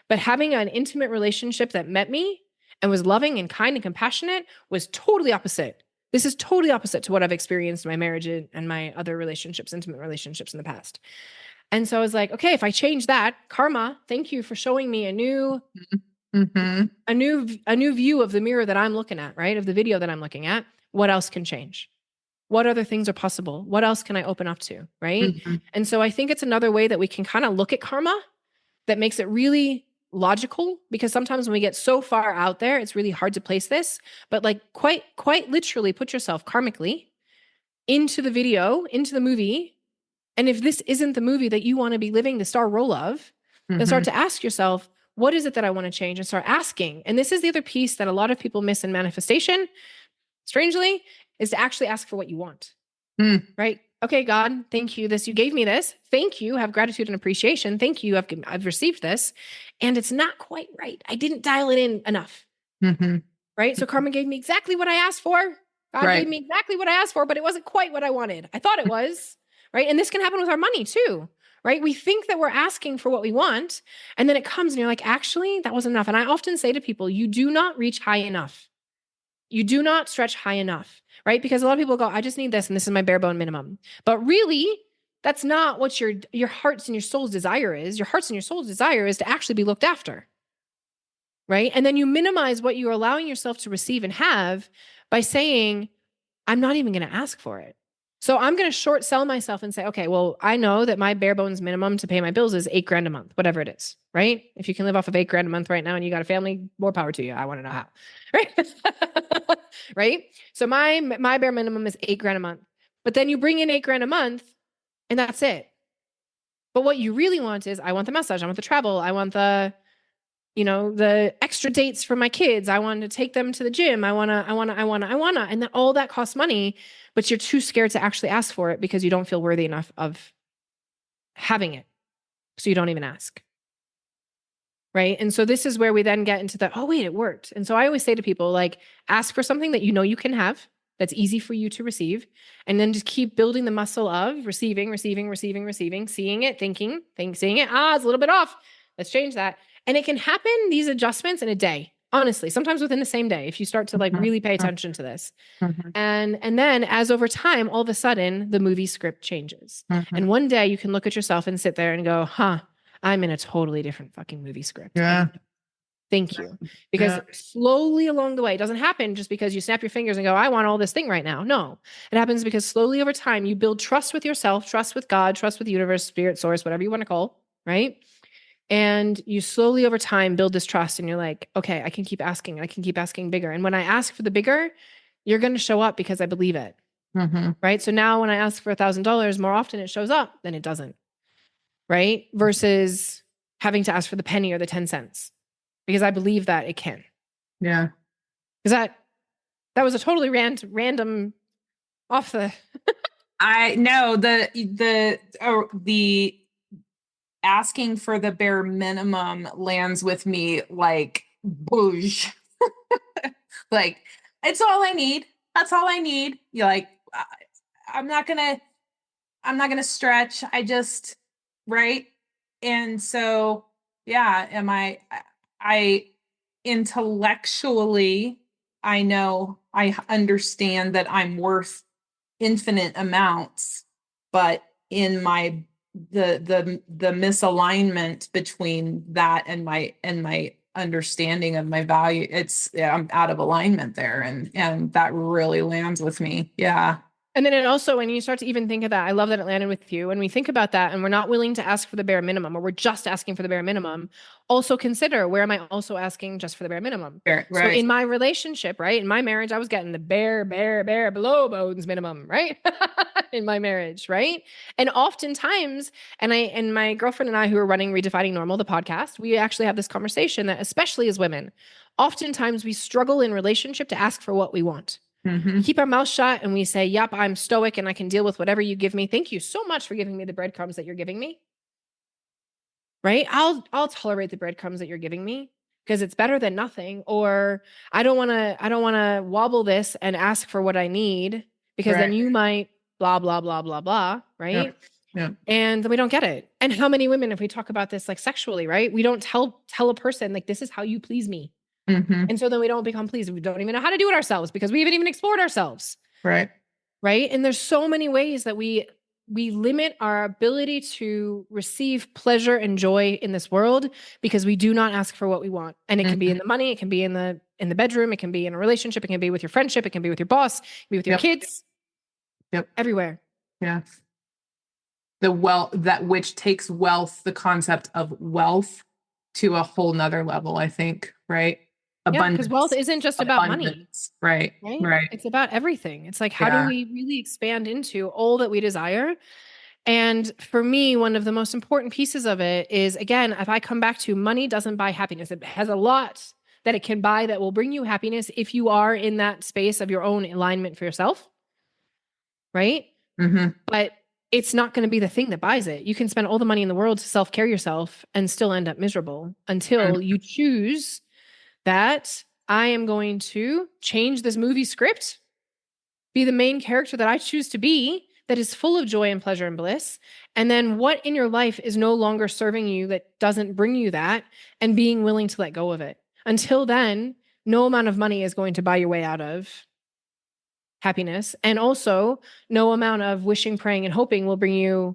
but having an intimate relationship that met me and was loving and kind and compassionate was totally opposite. This is totally opposite to what I've experienced in my marriage and my other relationships, intimate relationships in the past. And so I was like, okay, if I change that, karma, thank you for showing me a new view of the mirror that I'm looking at, right? Of the video that I'm looking at. What else can change? What other things are possible? What else can I open up to? Right. And so I think it's another way that we can kind of look at karma that makes it really logical, because sometimes when we get so far out there, it's really hard to place this, but like quite literally put yourself karmically into the video, into the movie. And if this isn't the movie that you want to be living the star role of, then start to ask yourself, what is it that I want to change? And start asking. And this is the other piece that a lot of people miss in manifestation, strangely, is to actually ask for what you want. Right? Okay, God, thank you. You gave me this. Thank you. Have gratitude and appreciation. Thank you. I've received this. And it's not quite right. I didn't dial it in enough. Right? So karma gave me exactly what I asked for. God gave me exactly what I asked for, but it wasn't quite what I wanted. I thought it was. Right? And this can happen with our money too. Right? We think that we're asking for what we want, and then it comes and you're like, actually, that wasn't enough. And I often say to people, you do not reach high enough. You do not stretch high enough, right? Because a lot of people go, I just need this, and this is my bare bone minimum. But really, that's not what your heart's and your soul's desire is. Your heart's and your soul's desire is to actually be looked after, right? And then you minimize what you're allowing yourself to receive and have by saying, I'm not even going to ask for it. So I'm going to short sell myself and say, okay, well, I know that my bare bones minimum to pay my bills is $8,000 a month, whatever it is, right? If you can live off of $8,000 a month right now and you got a family, more power to you. I want to know how, right? Right? So my bare minimum is $8,000 a month, but then you bring in $8,000 a month and that's it. But what you really want is, I want the massage, I want the travel, I want the extra dates for my kids. I want to take them to the gym. I want to, and then all that costs money, but you're too scared to actually ask for it because you don't feel worthy enough of having it. So you don't even ask. Right. And so this is where we then get into oh, wait, it worked. And so I always say to people, like, ask for something that you know you can have, that's easy for you to receive. And then just keep building the muscle of receiving, seeing it, seeing it. It's a little bit off. let's change that. And it can happen, these adjustments, in a day. Honestly, sometimes within the same day, if you start to like really pay attention to this. And then as over time, all of a sudden the movie script changes. And one day you can look at yourself and sit there and go, I'm in a totally different fucking movie script. Yeah. Thank you. Because slowly along the way, it doesn't happen just because you snap your fingers and go, I want all this thing right now. No, it happens because slowly over time, you build trust with yourself, trust with God, trust with the universe, spirit, source, whatever you want to call, right? And you slowly over time build this trust and you're like, okay, I can keep asking. I can keep asking bigger. And when I ask for the bigger, you're going to show up because I believe it. Right. So now when I ask for $1,000, more often it shows up than it doesn't. Right. Versus having to ask for the penny or the 10 cents. Because I believe that it can. Yeah. Because that was a totally random off the. I know the asking for the bare minimum lands with me like boosh. Like, it's all I need. That's all I need. You're like, I'm not gonna stretch. I just, right. And so, yeah, I intellectually, I know, I understand that I'm worth infinite amounts, but in the misalignment between that and my understanding of my value, I'm out of alignment there, and that really lands with me. Yeah. And then it also, when you start to even think of that, I love that it landed with you. When we think about that and we're not willing to ask for the bare minimum, or we're just asking for the bare minimum, also consider, where am I also asking just for the bare minimum? Right. So in my relationship, right, in my marriage, I was getting the bare below bones minimum, right? In my marriage, right? And oftentimes, and my girlfriend and I, who are running Redefining Normal, the podcast, we actually have this conversation that, especially as women, oftentimes we struggle in relationship to ask for what we want. We keep our mouth shut and we say, yep, I'm stoic and I can deal with whatever you give me. Thank you so much for giving me the breadcrumbs that you're giving me. Right? I'll tolerate the breadcrumbs that you're giving me because it's better than nothing. Or I don't want to wobble this and ask for what I need, because then you might blah, blah, blah, blah, blah. Right. Yeah. And then we don't get it. And how many women, if we talk about this like sexually, right? We don't tell a person like, this is how you please me. And so then we don't become pleased. We don't even know how to do it ourselves because we haven't even explored ourselves. Right. Right. And there's so many ways that we limit our ability to receive pleasure and joy in this world because we do not ask for what we want. And it can be in the money, it can be in the bedroom, it can be in a relationship, it can be with your friendship, it can be with your boss, it can be with your kids. Everywhere. Yeah. The wealth, that which takes wealth, the concept of wealth, to a whole nother level, I think, right? Yeah, because wealth isn't just about money. Right. It's about everything. It's like, how do we really expand into all that we desire? And for me, one of the most important pieces of it is, again, if I come back to money doesn't buy happiness, it has a lot that it can buy that will bring you happiness if you are in that space of your own alignment for yourself. Right. But it's not going to be the thing that buys it. You can spend all the money in the world to self-care yourself and still end up miserable until you choose that I am going to change this movie script, be the main character that I choose to be, that is full of joy and pleasure and bliss. And then what in your life is no longer serving you, that doesn't bring you that, and being willing to let go of it. Until then, no amount of money is going to buy your way out of happiness. And also no amount of wishing, praying, and hoping will bring you,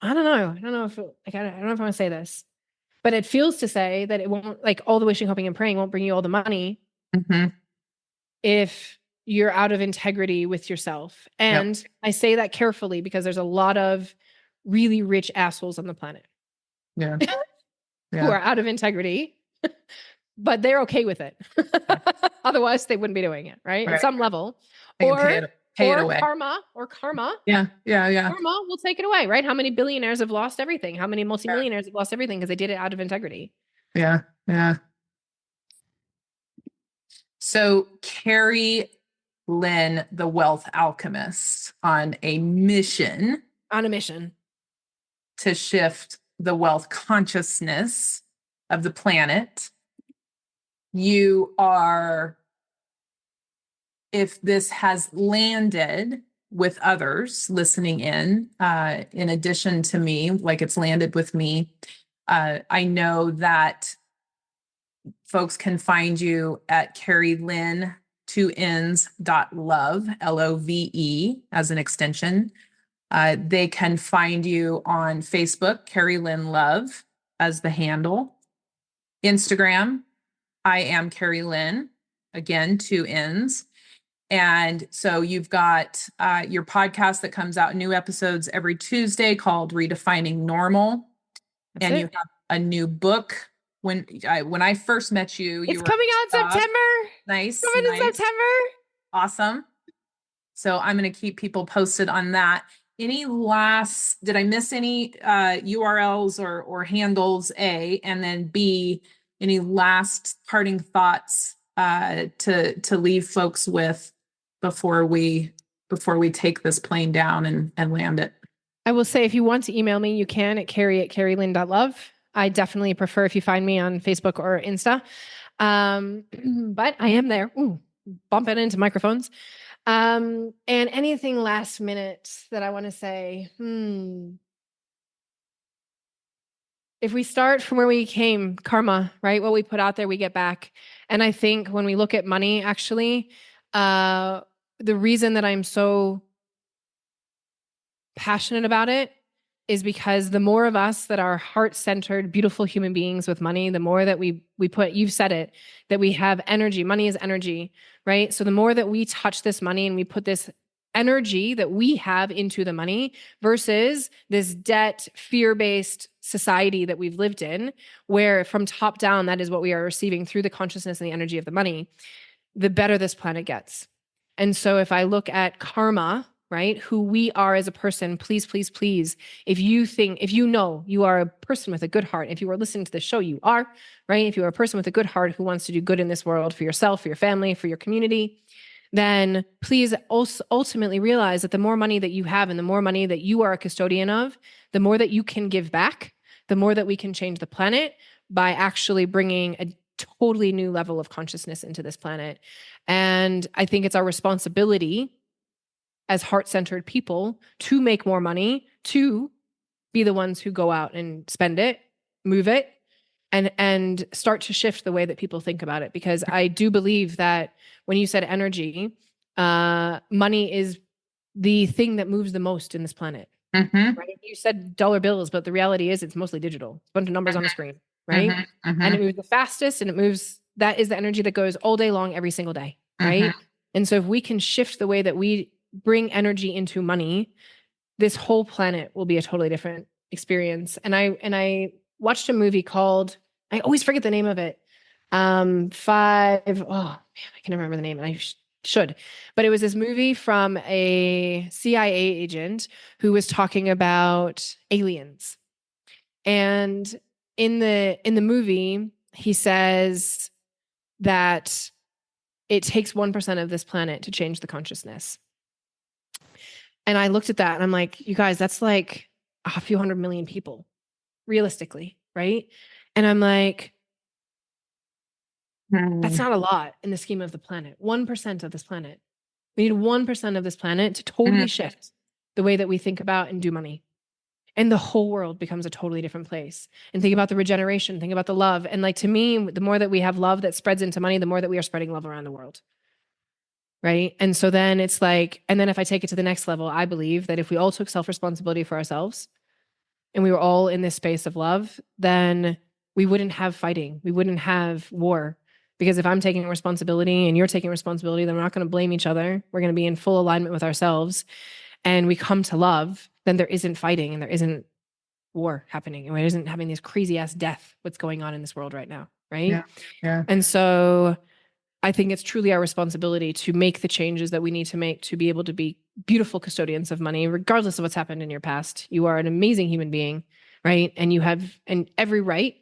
I don't know if I want to say this, but it feels to say that it won't, like, all the wishing, hoping, and praying won't bring you all the money if you're out of integrity with yourself. And I say that carefully because there's a lot of really rich assholes on the planet who are out of integrity, but they're okay with it. Otherwise, they wouldn't be doing it, right? At some level. Pay it away. Karma. Yeah. Karma will take it away, right? How many billionaires have lost everything? How many multimillionaires have lost everything because they did it out of integrity? Yeah. So Keri Lynn, the Wealth Alchemist, on a mission to shift the wealth consciousness of the planet. You are, if this has landed with others listening in addition to me, like it's landed with me, I know that folks can find you at Keri Lynn, love, LOVE as an extension. They can find you on Facebook, Keri Lynn Love as the handle. Instagram, I am Keri Lynn, again, 2 N's. And so you've got your podcast that comes out, new episodes every Tuesday, called Redefining Normal. That's And it. you have a new book. When I first met you, It's you were coming out in September. nice, Coming in September. awesome. So I'm going to keep people posted on that. Did I miss any URLs or handles, A, and then B, any last parting thoughts to leave folks with before we take this plane down and land it? I will say, if you want to email me, you can at Keri@kerilynn.love. I definitely prefer if you find me on Facebook or Insta. But I am there. Ooh, bumping into microphones. And anything last minute that I want to say, if we start from where we came, karma, right? What we put out there, we get back. And I think when we look at money, actually, the reason that I'm so passionate about it is because the more of us that are heart-centered, beautiful human beings with money, the more that we put, you've said it, that we have energy. Money is energy, right? So the more that we touch this money and we put this energy that we have into the money versus this debt, fear-based society that we've lived in, where from top down, that is what we are receiving through the consciousness and the energy of the money, the better this planet gets. And so if I look at karma, right, who we are as a person, please, please, please, if you know you are a person with a good heart, if you are listening to the show, you are, right? If you are a person with a good heart who wants to do good in this world for yourself, for your family, for your community, then please also ultimately realize that the more money that you have and the more money that you are a custodian of, the more that you can give back, the more that we can change the planet by actually bringing a totally new level of consciousness into this planet. And I think it's our responsibility as heart-centered people to make more money, to be the ones who go out and spend it, move it, and start to shift the way that people think about it. Because I do believe that when you said energy, money is the thing that moves the most in this planet. Mm-hmm. Right? You said dollar bills, but the reality is it's mostly digital. It's a bunch of numbers on a screen, right? Mm-hmm. Mm-hmm. And it moves the fastest, and that is the energy that goes all day long, every single day, right? Mm-hmm. And so if we can shift the way that we bring energy into money, this whole planet will be a totally different experience. And I watched a movie called, I always forget the name of it. I can remember the name, and I should. But it was this movie from a CIA agent who was talking about aliens. And in the movie, he says that it takes 1% of this planet to change the consciousness. And I looked at that and I'm like, you guys, that's like a few 100 million people, realistically, right? And I'm like, that's not a lot in the scheme of the planet. 1% of this planet. We need 1% of this planet to totally shift the way that we think about and do money. And the whole world becomes a totally different place. And think about the regeneration, think about the love. And like, to me, the more that we have love that spreads into money, the more that we are spreading love around the world. Right. And so then it's like, and then if I take it to the next level, I believe that if we all took self-responsibility for ourselves and we were all in this space of love, then we wouldn't have fighting. We wouldn't have war. Because if I'm taking responsibility and you're taking responsibility, then we're not going to blame each other. We're going to be in full alignment with ourselves. And we come to love, then there isn't fighting and there isn't war happening. And there isn't having this crazy ass death, what's going on in this world right now. Right. Yeah. Yeah. And so I think it's truly our responsibility to make the changes that we need to make to be able to be beautiful custodians of money, regardless of what's happened in your past. You are an amazing human being, right? And you have every right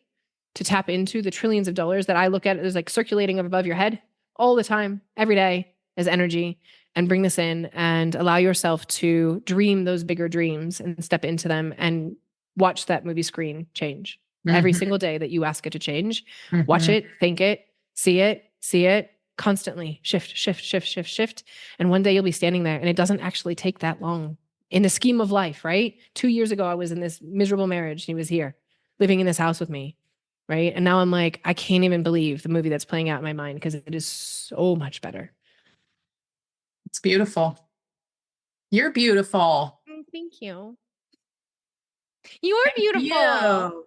to tap into the trillions of dollars that I look at as like circulating above your head all the time, every day as energy, and bring this in and allow yourself to dream those bigger dreams and step into them and watch that movie screen change every single day that you ask it to change. Watch it, think it, see it constantly shift, shift, shift, shift, shift. And one day you'll be standing there and it doesn't actually take that long in the scheme of life, right? 2 years ago, I was in this miserable marriage and he was here. living in this house with me. Right. And now I'm like, I can't even believe the movie that's playing out in my mind because it is so much better. It's beautiful. You're beautiful. Thank you. You are beautiful. You.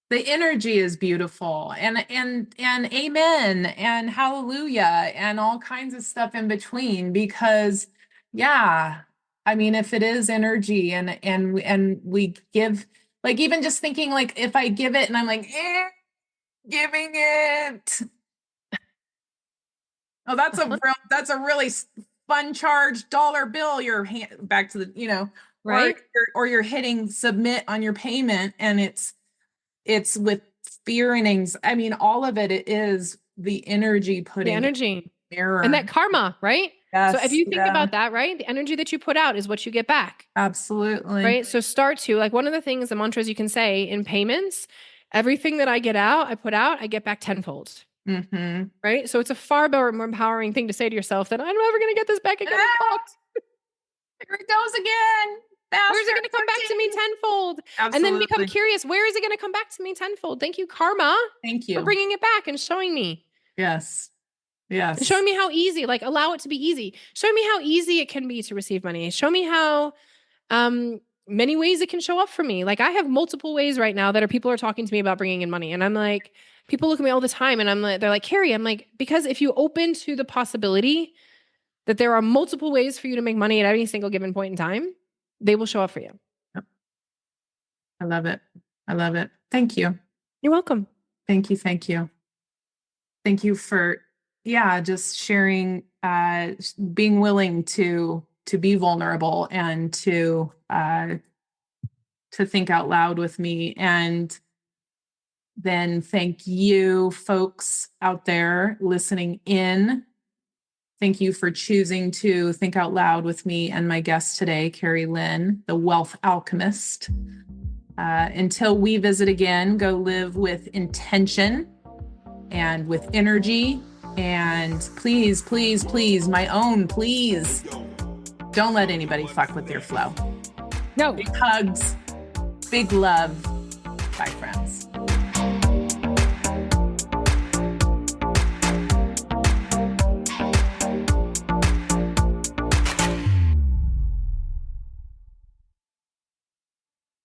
The energy is beautiful, and amen and hallelujah and all kinds of stuff in between, because yeah, I mean, if it is energy and we give, like, even just thinking, like, if I give it and I'm like, giving it. Oh, that's a really fun charged dollar bill. You're back to the, Right. or you're hitting submit on your payment, and it's with fear and anxiety. I mean, all of it is the energy putting The energy mirror. and that karma, right? Yes, so if you think about that, right, the energy that you put out is what you get back. Absolutely. Right. So start to, like, one of the things, the mantras you can say in payments, everything that I get out, I put out, I get back tenfold. Mm-hmm. Right. So it's a far more empowering thing to say to yourself that I'm never going to get this back again. Here it goes again. Where's it going to come back to me tenfold? Absolutely. And then become curious. Where is it going to come back to me tenfold? Thank you, karma. Thank you for bringing it back and showing me. Yes. Yes. And showing me how easy, like, allow it to be easy. Show me how easy it can be to receive money. Show me how many ways it can show up for me. Like, I have multiple ways right now that people are talking to me about bringing in money. And I'm like, people look at me all the time and I'm like, they're like, Keri, I'm like, because if you open to the possibility that there are multiple ways for you to make money at any single given point in time, they will show up for you. Yep. I love it. I love it. Thank you. You're welcome. Thank you. Thank you. Thank you for, just sharing, being willing to be vulnerable and to think out loud with me. And then thank you, folks out there listening in. Thank you for choosing to think out loud with me and my guest today, Keri Lynn, the Wealth Alchemist. Until we visit again, go live with intention and with energy. And please, please, please, my own, please, don't let anybody fuck with your flow. No. Big hugs, big love. Bye, friends.